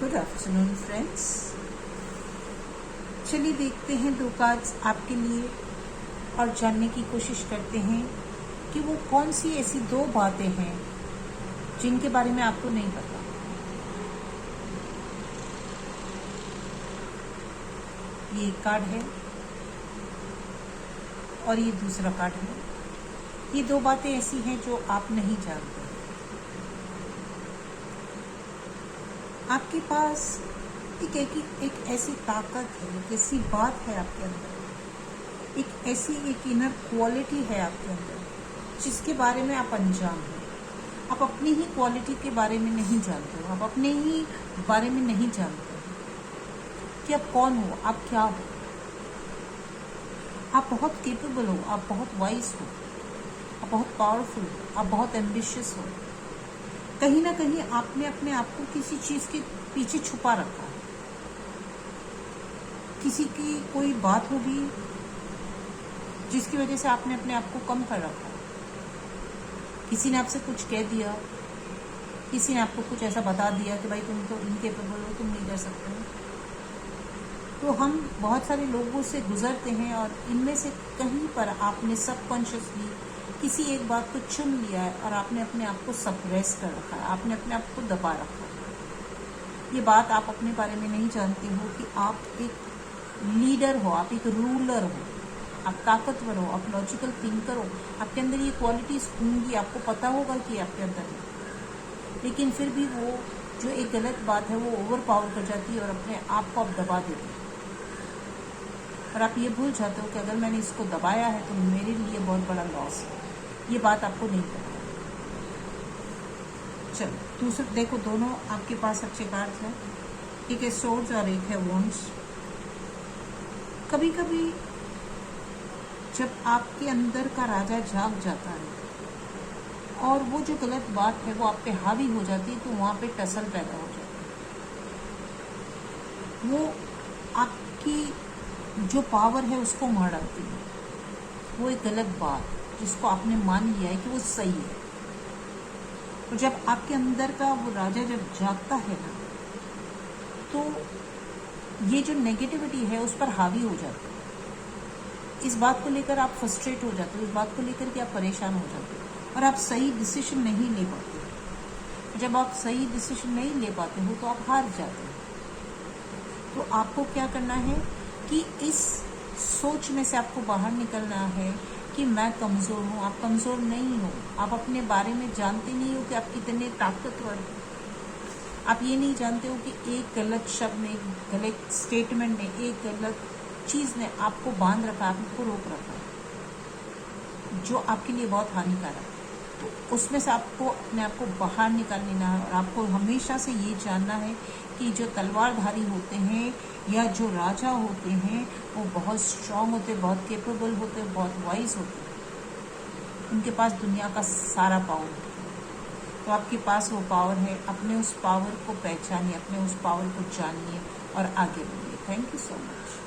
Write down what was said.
Good afternoon friends. चलिए देखते हैं दो कार्ड्स आपके लिए और जानने की कोशिश करते हैं कि वो कौन सी ऐसी दो बातें हैं जिनके बारे में आपको नहीं पता। ये एक कार्ड है और ये दूसरा कार्ड है। ये दो बातें ऐसी हैं जो आप नहीं जानते। आपके पास एक ऐसी ताकत है, एक ऐसी बात है आपके अंदर, एक इनर क्वालिटी है आपके अंदर जिसके बारे में आप अनजान हो। आप अपनी ही क्वालिटी के बारे में नहीं जानते हो, आप अपने ही बारे में नहीं जानते हो कि आप कौन हो, आप क्या हो। आप बहुत केपेबल हो, आप बहुत वाइज हो, आप बहुत पावरफुल हो, आप बहुत एम्बिशियस हो। कहीं ना कहीं आपने अपने आप को किसी चीज के पीछे छुपा रखा है। किसी की कोई बात होगी जिसकी वजह से आपने अपने आप को कम कर रखा है। किसी ने आपसे कुछ कह दिया, किसी ने आपको कुछ ऐसा बता दिया कि भाई तुम तो इनकेपेबल हो, तुम नहीं कर सकते हो। तो हम बहुत सारे लोगों से गुजरते हैं और इनमें से कहीं पर आपने सबकॉन्शियसली किसी एक बात को चुन लिया है और आपने अपने आप को सप्रेस कर रखा है, आपने अपने आप को दबा रखा है। ये बात आप अपने बारे में नहीं जानते हो कि आप एक लीडर हो, आप एक रूलर हो, आप ताकतवर हो, आप लॉजिकल थिंकर हो। आपके अंदर ये क्वालिटीज होंगी, आपको पता होगा कि आपके अंदर है, लेकिन फिर भी वो जो एक गलत बात है वो ओवर पावर कर जाती है और अपने आप को आप दबा देते हो। और आप ये भूल जाते हो कि अगर मैंने इसको दबाया है तो मेरे लिए बहुत बड़ा लॉस है। ये बात आपको नहीं पता। चलो दूसरा देखो, दोनों आपके पास अच्छे कार्ड्स हैं। एक है सोर्ड्स और एक है वॉन्ड्स। कभी कभी जब आपके अंदर का राजा जाग जाता है और वो जो गलत बात है वो आप पे हावी हो जाती है, तो वहाँ पे टसल पैदा हो जाती है। वो आपकी जो पावर है उसको मार डालती है। वो एक गलत बात जिसको आपने मान लिया है कि वो सही है। और जब आपके अंदर का वो राजा जब जागता है ना, तो ये जो नेगेटिविटी है उस पर हावी हो जाती है। इस बात को लेकर आप फ्रस्ट्रेट हो जाते हो, इस बात को लेकर के आप परेशान हो जाते हो और आप सही डिसीजन नहीं ले पाते। जब आप सही डिसीजन नहीं ले पाते हो तो आप हार जाते हो। तो आपको क्या करना है कि इस सोच में से आपको बाहर निकलना है कि मैं कमज़ोर हूँ। आप कमज़ोर नहीं हो, आप अपने बारे में जानते नहीं हो कि आप कितने ताकतवर हो। आप ये नहीं जानते हो कि एक गलत शब्द ने, एक गलत स्टेटमेंट ने, एक गलत चीज़ ने आपको बांध रखा, आपको रोक रखा है, जो आपके लिए बहुत हानिकारक है। तो उसमें से आपको अपने आप को बाहर निकाल लेना है और आपको हमेशा से ये जानना है कि जो तलवारधारी होते हैं या जो राजा होते हैं वो बहुत स्ट्रांग होते हैं, बहुत केपेबल होते हैं, बहुत वाइज होते हैं। उनके पास दुनिया का सारा पावर है। तो आपके पास वो पावर है। अपने उस पावर को पहचानिए, अपने उस पावर को जानिए और आगे बढ़िए। Thank you so much.